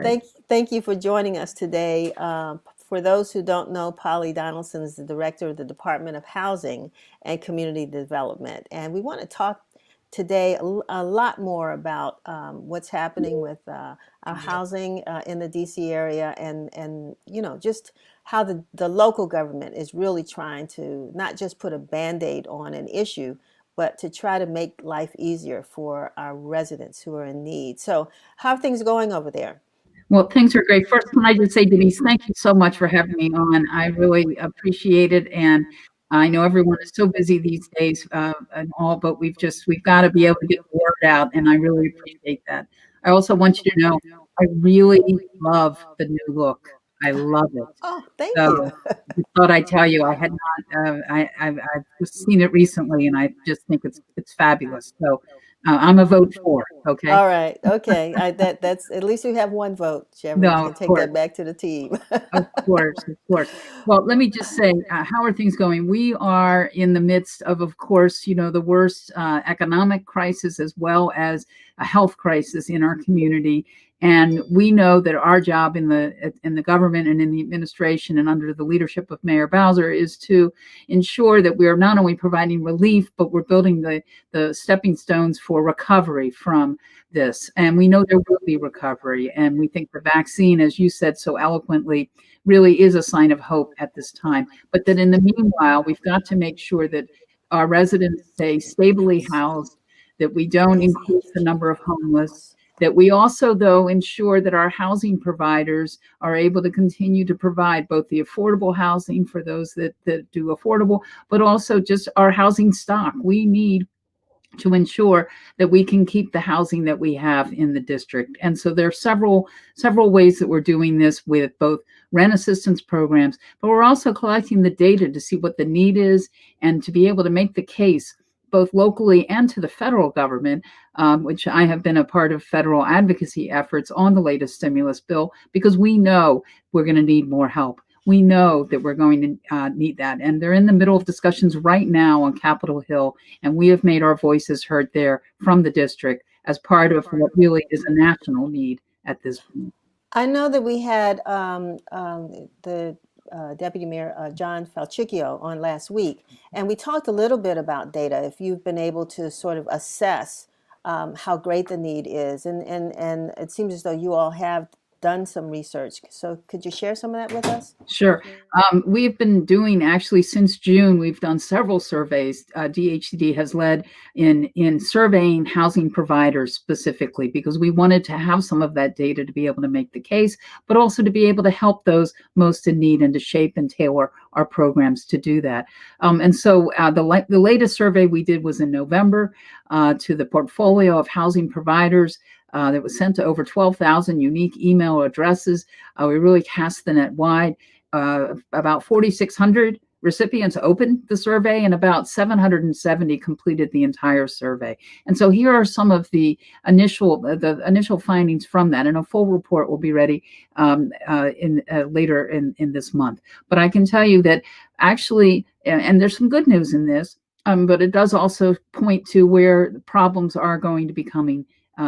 great. Thank you for joining us today. For those who don't know, Polly Donaldson is the director of the Department of Housing and Community Development. And we want to talk today a lot more about what's happening with our housing in the DC area and just how the local government is really trying to not just put a Band-Aid on an issue, but to try to make life easier for our residents who are in need. So how are things going over there? Well, things are great. First, can I just say, Denise, thank you so much for having me on. I really appreciate it. And I know everyone is so busy these days and all, but we've got to be able to get the word out. And I really appreciate that. I also want you to know, I really love the new look. I love it. Oh, thank you. So I thought I'd tell you I had not, I've just seen it recently and I just think it's fabulous. So I'm a vote for, okay? All right. Okay. That's at least we have one vote, Chairman. We No, can of take course. that back to the team. Of course, of course. Well, let me just say, how are things going? We are in the midst of course, the worst economic crisis as well as a health crisis in our community. And we know that our job in the government and in the administration and under the leadership of Mayor Bowser is to ensure that we are not only providing relief, but we're building the stepping stones for recovery from this. And we know there will be recovery. And we think the vaccine, as you said so eloquently, really is a sign of hope at this time. But that in the meanwhile, we've got to make sure that our residents stay stably housed, that we don't increase the number of homeless, that we also, though, ensure that our housing providers are able to continue to provide both the affordable housing for those that do affordable, but also just our housing stock. We need to ensure that we can keep the housing that we have in the district. And so there are several ways that we're doing this with both rent assistance programs, but we're also collecting the data to see what the need is and to be able to make the case both locally and to the federal government, which I have been a part of federal advocacy efforts on the latest stimulus bill, because we know we're going to need more help. We know that we're going to need that. And they're in the middle of discussions right now on Capitol Hill, and we have made our voices heard there from the district as part of what really is a national need at this point. I know that we had the Deputy Mayor John Falchicchio on last week, and we talked a little bit about data, if you've been able to sort of assess how great the need is. And it seems as though you all have done some research. So could you share some of that with us? Sure. We've been doing, actually since June, we've done several surveys. DHCD has led in surveying housing providers specifically, because we wanted to have some of that data to be able to make the case, but also to be able to help those most in need and to shape and tailor our programs to do that. And so the latest survey we did was in November to the portfolio of housing providers. That was sent to over 12,000 unique email addresses. We really cast the net wide. About 4,600 recipients opened the survey, and about 770 completed the entire survey. And so here are some of the initial findings from that. And a full report will be ready later in this month. But I can tell you that actually, and there's some good news in this, but it does also point to where the problems are going to be coming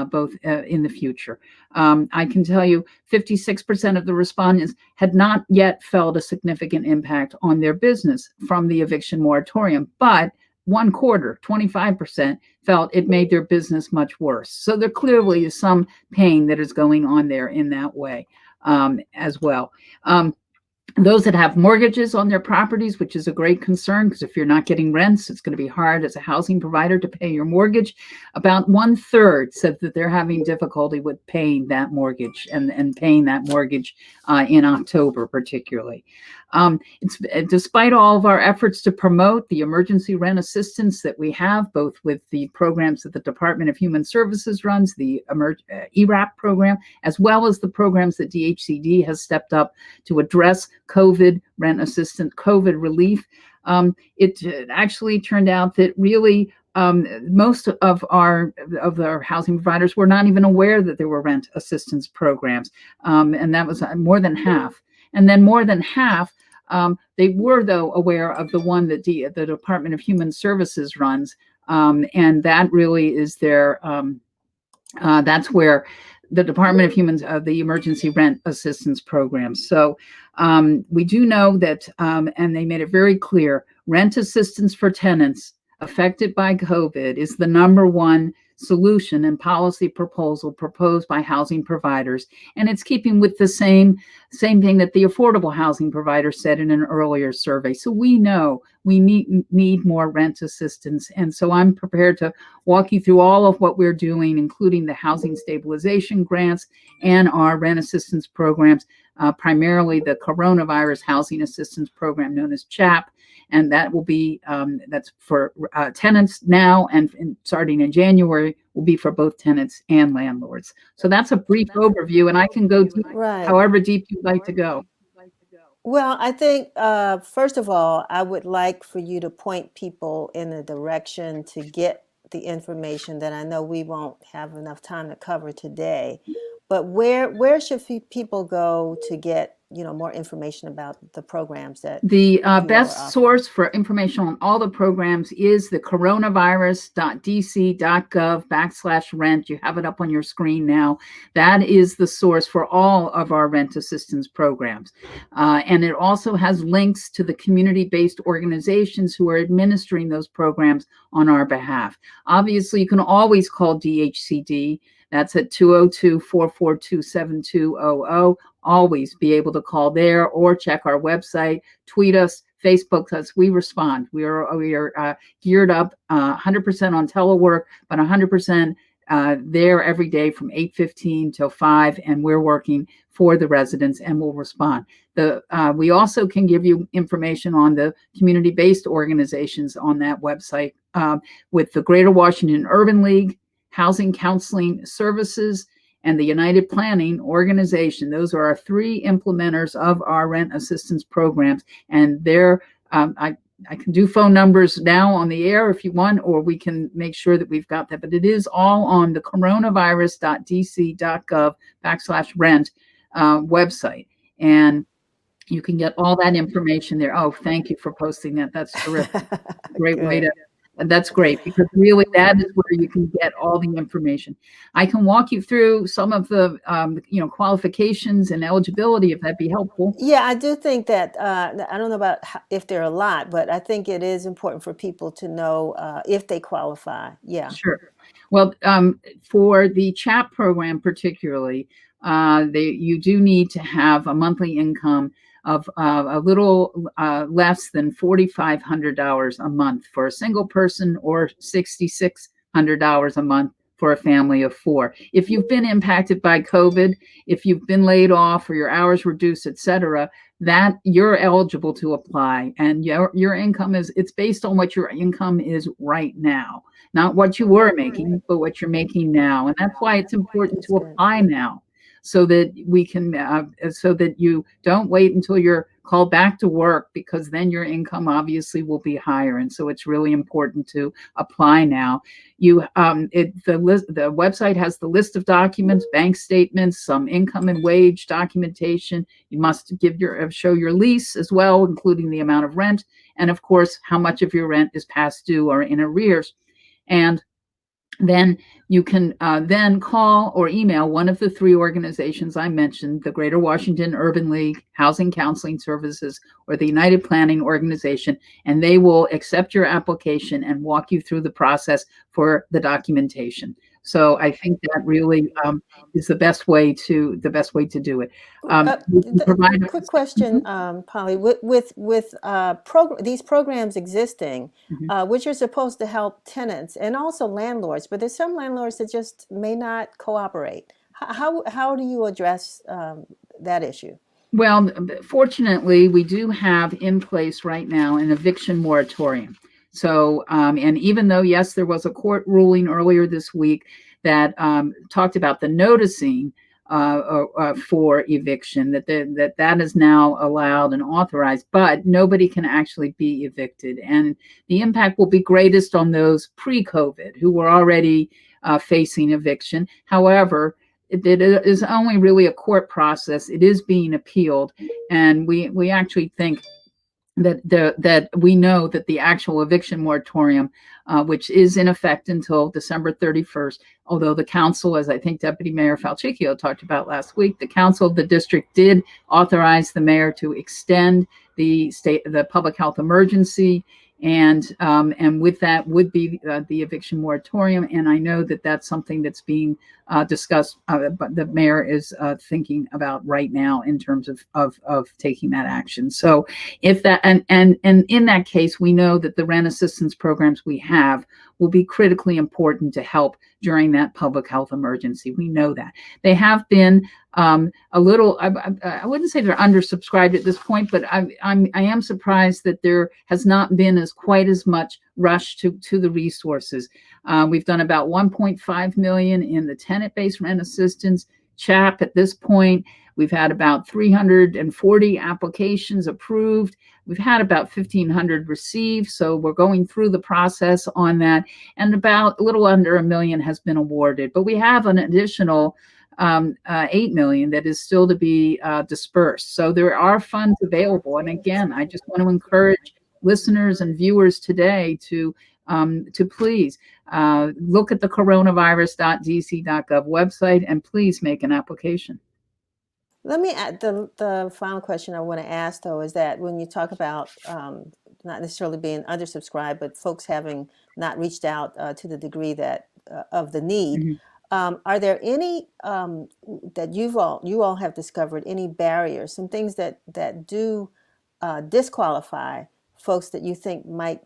both in the future. I can tell you 56% of the respondents had not yet felt a significant impact on their business from the eviction moratorium, but 1/4, 25%, felt it made their business much worse. So there clearly is some pain that is going on there in that way as well. Those that have mortgages on their properties, which is a great concern, because if you're not getting rents, it's going to be hard as a housing provider to pay your mortgage. About 1/3 said that they're having difficulty with paying that mortgage and paying that mortgage in October, particularly. Despite all of our efforts to promote the emergency rent assistance that we have, both with the programs that the Department of Human Services runs, the ERAP program, as well as the programs that DHCD has stepped up to address COVID rent assistance, COVID relief, it actually turned out that really most of our housing providers were not even aware that there were rent assistance programs, and that was more than half. And then more than half, they were, though, aware of the one that the Department of Human Services runs, and that really is their, that's where the Department of the Emergency Rent Assistance Program. So we do know that, and they made it very clear, rent assistance for tenants affected by COVID is the number one solution and policy proposal proposed by housing providers. And it's keeping with the same thing that the affordable housing provider said in an earlier survey. So we know we need more rent assistance. And so I'm prepared to walk you through all of what we're doing, including the housing stabilization grants and our rent assistance programs, primarily the coronavirus housing assistance program known as CHAP. And that will be, that's for tenants now, and starting in January will be for both tenants and landlords. So that's a brief overview, and I can go deep, however deep you'd like to go. Well, I think, first of all, I would like for you to point people in a direction to get the information that I know we won't have enough time to cover today. But where should people go to get more information about the programs that the best source for information on all the programs is the coronavirus.dc.gov/rent. You have it up on your screen now. That is the source for all of our rent assistance programs. And it also has links to the community-based organizations who are administering those programs on our behalf. Obviously, you can always call DHCD. That's at 202-442-7200. Always be able to call there or check our website, tweet us, Facebook us. We respond. We are geared up 100% on telework, but 100% there every day from 8:15 till 5, and we're working for the residents and we'll respond. We also can give you information on the community-based organizations on that website with the Greater Washington Urban League, Housing Counseling Services, and the United Planning Organization. Those are our three implementers of our rent assistance programs. And I can do phone numbers now on the air if you want, or we can make sure that we've got that. But it is all on the coronavirus.dc.gov/rent website. And you can get all that information there. Oh, thank you for posting that. That's terrific. Great way to. That's great, because really that is where you can get all the information. I can walk you through some of the qualifications and eligibility, if that'd be helpful. Yeah, I do think that I don't know about if there are a lot, but I think it is important for people to know if they qualify. Yeah. Sure. Well, for the CHAP program particularly, you do need to have a monthly income of a little less than $4,500 a month for a single person, or $6,600 a month for a family of 4. If you've been impacted by COVID, if you've been laid off or your hours reduced, etc., that you're eligible to apply. And your income it's based on what your income is right now, not what you were making, but what you're making now. And that's why it's important to apply now, so that we can, so that you don't wait until you're called back to work, because then your income obviously will be higher. And so it's really important to apply now. The website has the list of documents, bank statements, some income and wage documentation. You must show your lease as well, including the amount of rent, and of course, how much of your rent is past due or in arrears. And then you can then call or email one of the three organizations I mentioned, the Greater Washington Urban League, Housing Counseling Services, or the United Planning Organization, and they will accept your application and walk you through the process for the documentation. So I think that really is the best way to do it. Quick question, Polly. With these programs existing, which are supposed to help tenants and also landlords, but there's some landlords that just may not cooperate. How do you address that issue? Well, fortunately, we do have in place right now an eviction moratorium. So, and even though, yes, there was a court ruling earlier this week that talked about the noticing for eviction, that is now allowed and authorized, but nobody can actually be evicted. And the impact will be greatest on those pre-COVID who were already facing eviction. However, it is only really a court process. It is being appealed, and we actually think that we know that the actual eviction moratorium which is in effect until December 31st. Although the council, as I think Deputy Mayor Falchicchio talked about last week, the council of the district did authorize the mayor to extend the public health emergency, and with that would be the eviction moratorium. And I know that that's something that's being discussed, but the mayor is thinking about right now in terms of taking that action. So if that, and in that case, we know that the rent assistance programs we have will be critically important to help during that public health emergency. We know that they have been a little, I wouldn't say they're undersubscribed at this point, but I am surprised that there has not been quite as much rush to the resources. We've done about 1.5 million in the tenant-based rent assistance. CHAP at this point, we've had about 340 applications approved. We've had about 1,500 received, so we're going through the process on that, and about a little under $1 million has been awarded. But we have an additional 8 million that is still to be dispersed. So there are funds available. And again, I just want to encourage listeners and viewers today to please look at the coronavirus.dc.gov website and please make an application. Let me add the final question I want to ask, though, is that when you talk about not necessarily being undersubscribed, but folks having not reached out to the degree that of the need, are there any that you all have discovered any barriers, some things that do disqualify folks that you think might,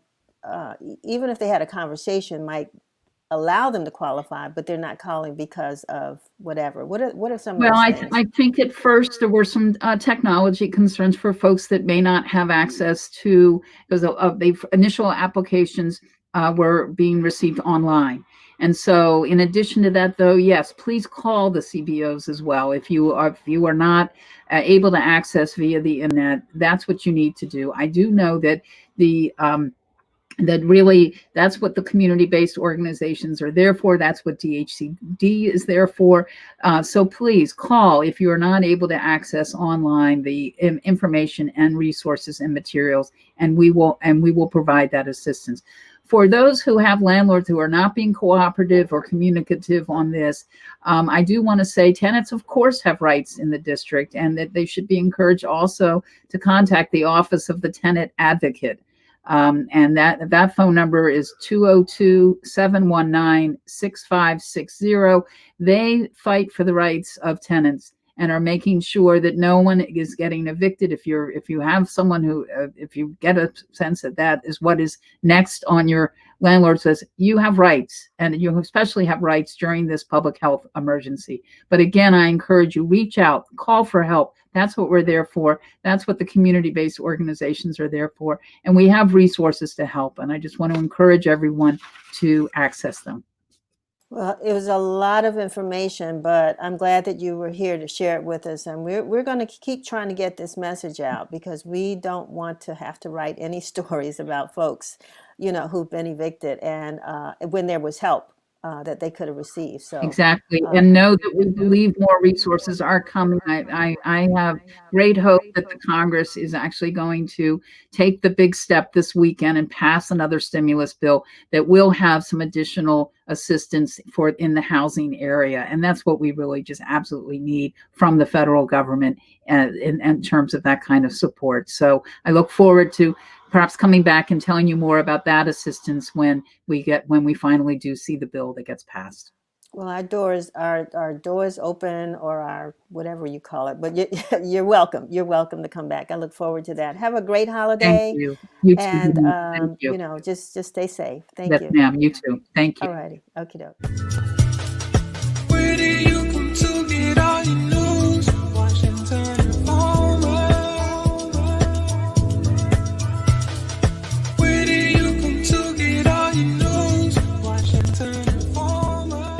even if they had a conversation, might allow them to qualify, but they're not calling because of whatever? What are some of those things? I think at first there were some technology concerns for folks that may not have access to, because the initial applications were being received online. And so in addition to that, though, yes, please call the CBOs as well. If you are not able to access via the internet, that's what you need to do. I do know that that's what the community-based organizations are there for. That's what DHCD is there for. So please call if you are not able to access online the information and resources and materials, and we will provide that assistance. For those who have landlords who are not being cooperative or communicative on this, I do want to say tenants, of course, have rights in the district, and that they should be encouraged also to contact the Office of the Tenant Advocate. And that phone number is 202-719-6560. They fight for the rights of tenants and are making sure that no one is getting evicted. If you have someone who, if you get a sense that is what is next on your landlord's list, you have rights, and you especially have rights during this public health emergency. But again, I encourage you, reach out, call for help. That's what we're there for. That's what the community-based organizations are there for. And we have resources to help. And I just want to encourage everyone to access them. Well, it was a lot of information, but I'm glad that you were here to share it with us. And we're going to keep trying to get this message out, because we don't want to have to write any stories about folks, who've been evicted, and when there was help that they could have received. So exactly, and know that we believe more resources are coming. I have great hope that the Congress is actually going to take the big step this weekend and pass another stimulus bill that will have some additional assistance in the housing area, and that's what we really just absolutely need from the federal government in terms of that kind of support. So I look forward to perhaps coming back and telling you more about that assistance when we finally do see the bill that gets passed. Well, our doors open, or our whatever you call it, but you're welcome. You're welcome to come back. I look forward to that. Have a great holiday. Thank you. You too. And Thank you. just stay safe. Thank Yes, you. ma'am. You too. Thank you. All righty. Okie doke. Where do you come to get